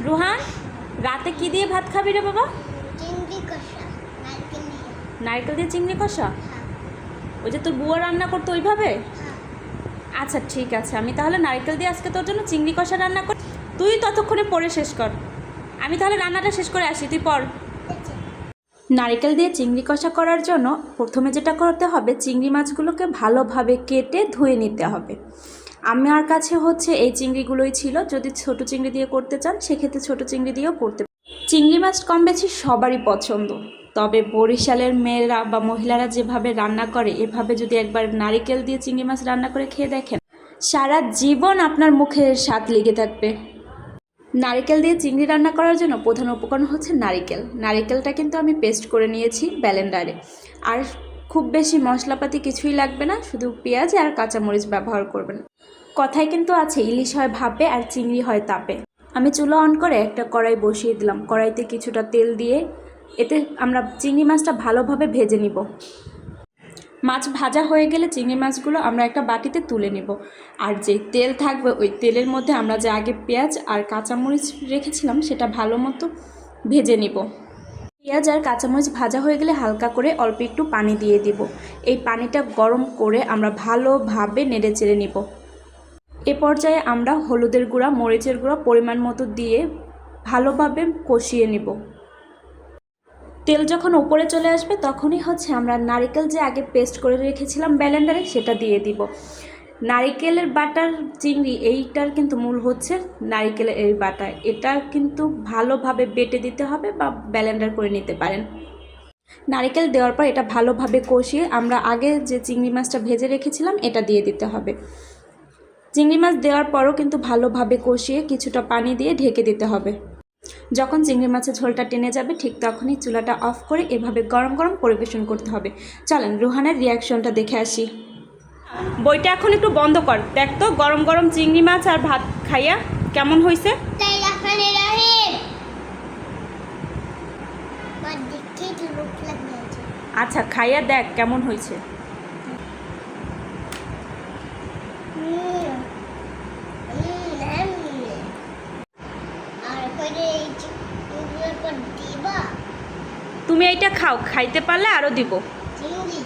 রুহান, রাতে কি দিয়ে ভাত খাবি রে বাবা? চিংড়ি কষা, নারকেল দিয়ে। নারকেল দিয়ে চিংড়ি কষা? হ্যাঁ, ওই যে তোর বুয়া রান্না করতো ওইভাবে? হ্যাঁ। আচ্ছা ঠিক আছে, আমি তাহলে নারকেল দিয়ে আজকে তোর জন্য চিংড়ি কষা রান্না কর। তুই ততক্ষণে পড়ে শেষ কর, আমি তাহলে রান্নাটা শেষ করে আসি, তুই পড়। আচ্ছা। নারকেল দিয়ে চিংড়ি কষা করার জন্য প্রথমে যেটা করতে হবে, চিংড়ি মাছগুলোকে ভালোভাবে কেটে ধুয়ে নিতে হবে। আমার কাছে হচ্ছে এই চিংড়িগুলোই ছিল। যদি ছোট চিংড়ি দিয়ে করতে চান সেক্ষেত্রে ছোট চিংড়ি দিয়েও করতে পারেন। চিংড়ি মাছ কম বেশি সবারই পছন্দ, তবে বরিশালের মেয়েরা বা মহিলারা যেভাবে রান্না করে, এভাবে যদি একবার নারকেল দিয়ে চিংড়ি মাছ রান্না করে খেয়ে দেখেন, সারা জীবন আপনার মুখে স্বাদ লেগে থাকবে। নারকেল দিয়ে চিংড়ি রান্না করার জন্য প্রধান উপকরণ হচ্ছে নারকেল। নারকেলটা কিন্তু আমি পেস্ট করে নিয়েছি ব্লেন্ডারে। আর খুব বেশি মশলাপাতি কিছুই লাগবে না, শুধু পেঁয়াজ আর কাঁচামরিচ ব্যবহার করবেন। কথায় কিন্তু আছে, ইলিশ হয় ভাপে আর চিংড়ি হয় তাপে। আমি চুলা অন করে একটা কড়াই বসিয়ে দিলাম। কড়াইতে কিছুটা তেল দিয়ে এতে আমরা চিংড়ি মাছটা ভালোভাবে ভেজে নিব। মাছ ভাজা হয়ে গেলে চিংড়ি মাছগুলো আমরা একটা বাটিতে তুলে নেব। আর যে তেল থাকবে ওই তেলের মধ্যে আমরা যে আগে পেঁয়াজ আর কাঁচামরিচ রেখেছিলাম সেটা ভালো মতো ভেজে নিব। পেঁয়াজ আর কাঁচামরিচ ভাজা হয়ে গেলে হালকা করে অল্প একটু পানি দিয়ে দিব। এই পানিটা গরম করে আমরা ভালোভাবে নেড়ে চেড়ে নিব। এ পর্যায়ে আমরা হলুদের গুঁড়া, মরিচের গুঁড়া পরিমাণ মতো দিয়ে ভালোভাবে কষিয়ে নিব। তেল যখন উপরে চলে আসবে তখনই হচ্ছে আমরা নারকেল যে আগে পেস্ট করে রেখেছিলাম ব্লেন্ডারে সেটা দিয়ে দিব। নারকেলের বাটার চিংড়ি এইটার কিন্তু মূল হচ্ছে নারকেলের এই বাটা। এটা কিন্তু ভালোভাবে বেটে দিতে হবে বা ব্লেন্ডার করে নিতে পারেন। নারকেল দেওয়ার পর এটা ভালোভাবে কষিয়ে আমরা আগে যে চিংড়ি মাছটা ভেজে রেখেছিলাম এটা দিয়ে দিতে হবে। চিংড়ি মাছ দেওয়ার পরও কিন্তু ভালোভাবে কষিয়ে কিছুটা পানি দিয়ে ঢেকে দিতে হবে। যখন চিংড়ি মাছের ঝোলটা টেনে যাবে ঠিক তখনই চুলাটা অফ করে এভাবে গরম গরম পরিবেশন করতে হবে। চলেন রুহানের রিয়াকশনটা দেখে আসি। বইটা এখন একটু বন্ধ কর, দেখ তো গরম গরম চিংড়ি মাছ আর ভাত খাইয়া কেমন হয়েছে। তাই রাখনে রহিম বাদ দেখে তো লোক লাগছে। আচ্ছা খাইয়া দেখ কেমন হয়েছে। আর কইরে এই চিংড়ির পর দিবা তুমি এইটা খাও, খাইতে পারলে আরও দিব। চিংড়ি